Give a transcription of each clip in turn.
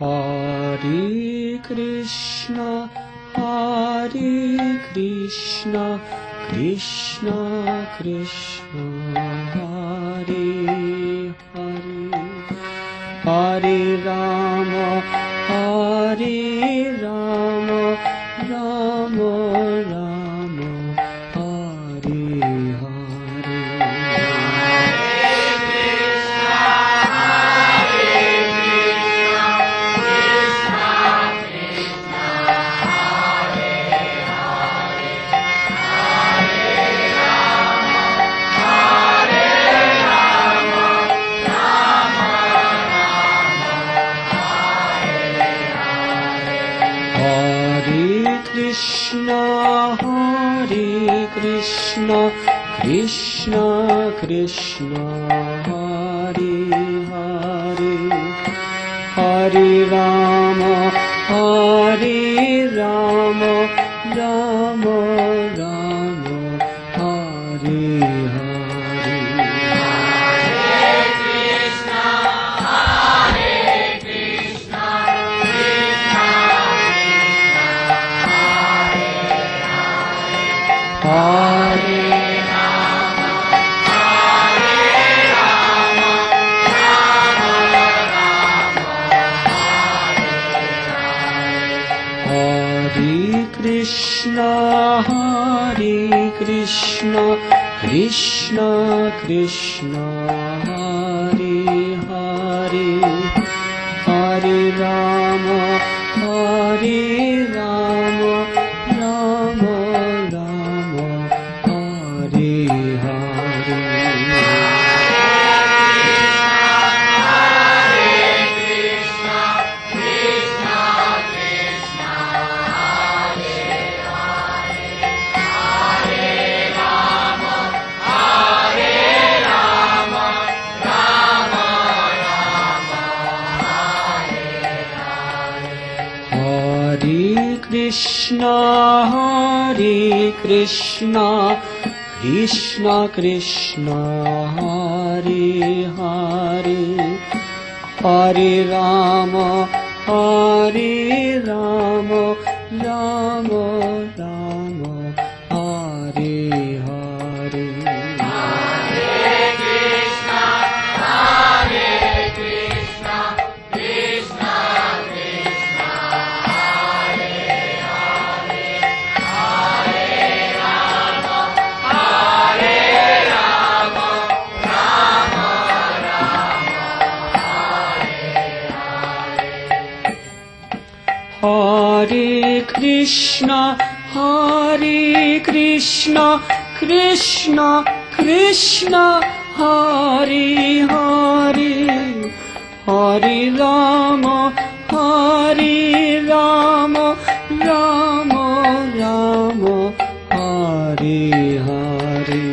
Hare Krishna, Krishna Krishna, Hare Hare, Hare Rama, Rama Rama, Hare Hare. Krishna Krishna, Hare Hare, Hare Rama, Rama Rama, Hare Hare. Krishna Krishna, Hare Hare, Hare Rama, Rama Rama, Hare Hare. Krishna Krishna, Hare Hare, Hare Rama, Rama Rama, Hare Hare. Hare Krishna, Krishna Krishna, Hare Hare, Hare Rama, Rama Rama, Hare Hare.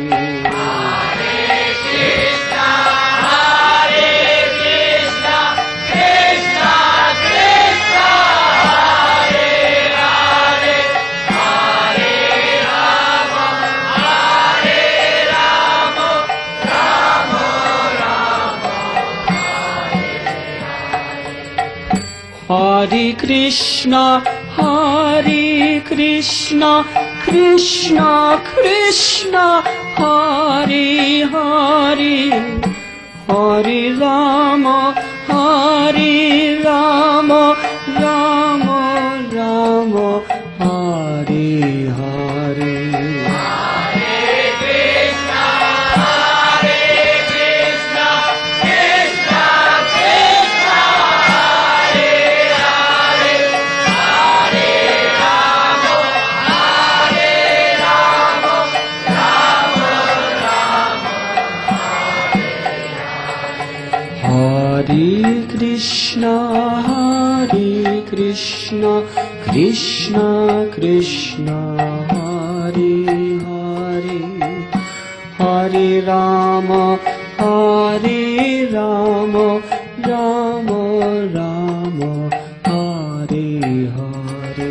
Hare Krishna, Krishna Krishna, Hare Hare, Hare Rama, Rama Rama, Hare Hare. Hare Krishna, Krishna Krishna, Hare Hare, Hare Rama, Rama Rama, Hare Hare.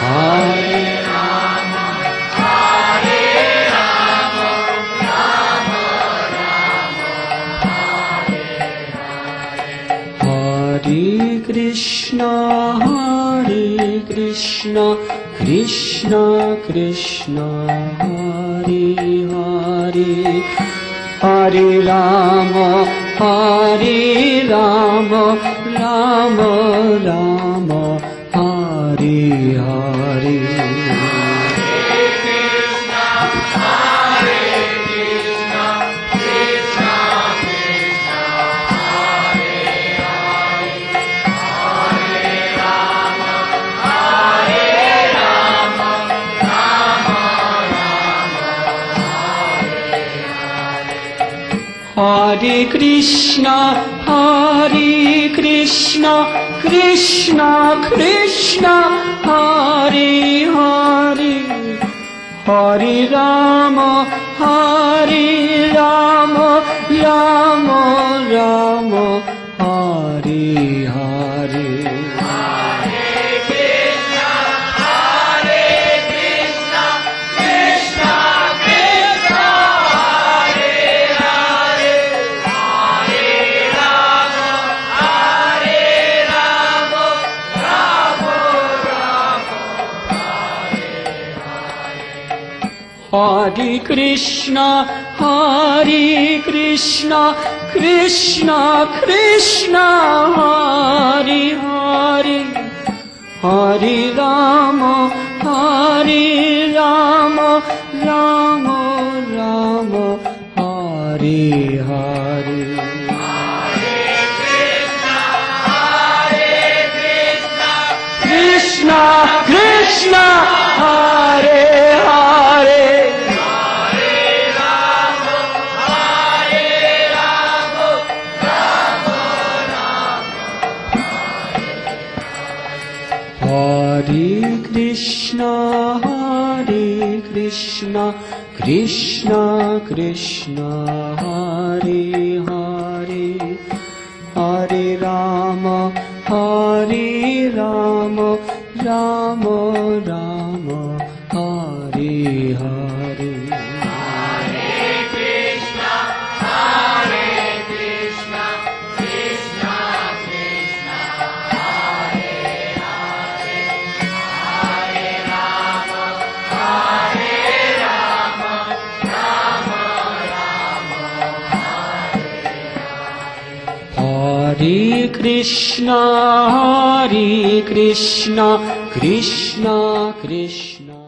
Hare Krishna Hare Krishna Krishna Krishna Hare Hare Hare Rama Hare Rama Rama Rama Hare Hare Hare Krishna, Hare Krishna, Krishna Krishna, Hare Hare, Hare Rama, Hare Rama, Rama Rama, Hare Hare. Hare Krishna, Hare Krishna, Krishna Krishna, Hare Hare, Hare Rama, Hare Rama, Rama Rama, Hare Hare. Krishna Krishna, Hare Hare, Hare Krishna, Hare Krishna, Krishna Krishna, Hare Hare, Hare Rama, Hare Rama, Rama Rama, Hare Hare. Hare Krishna, Hare Krishna, Krishna Krishna.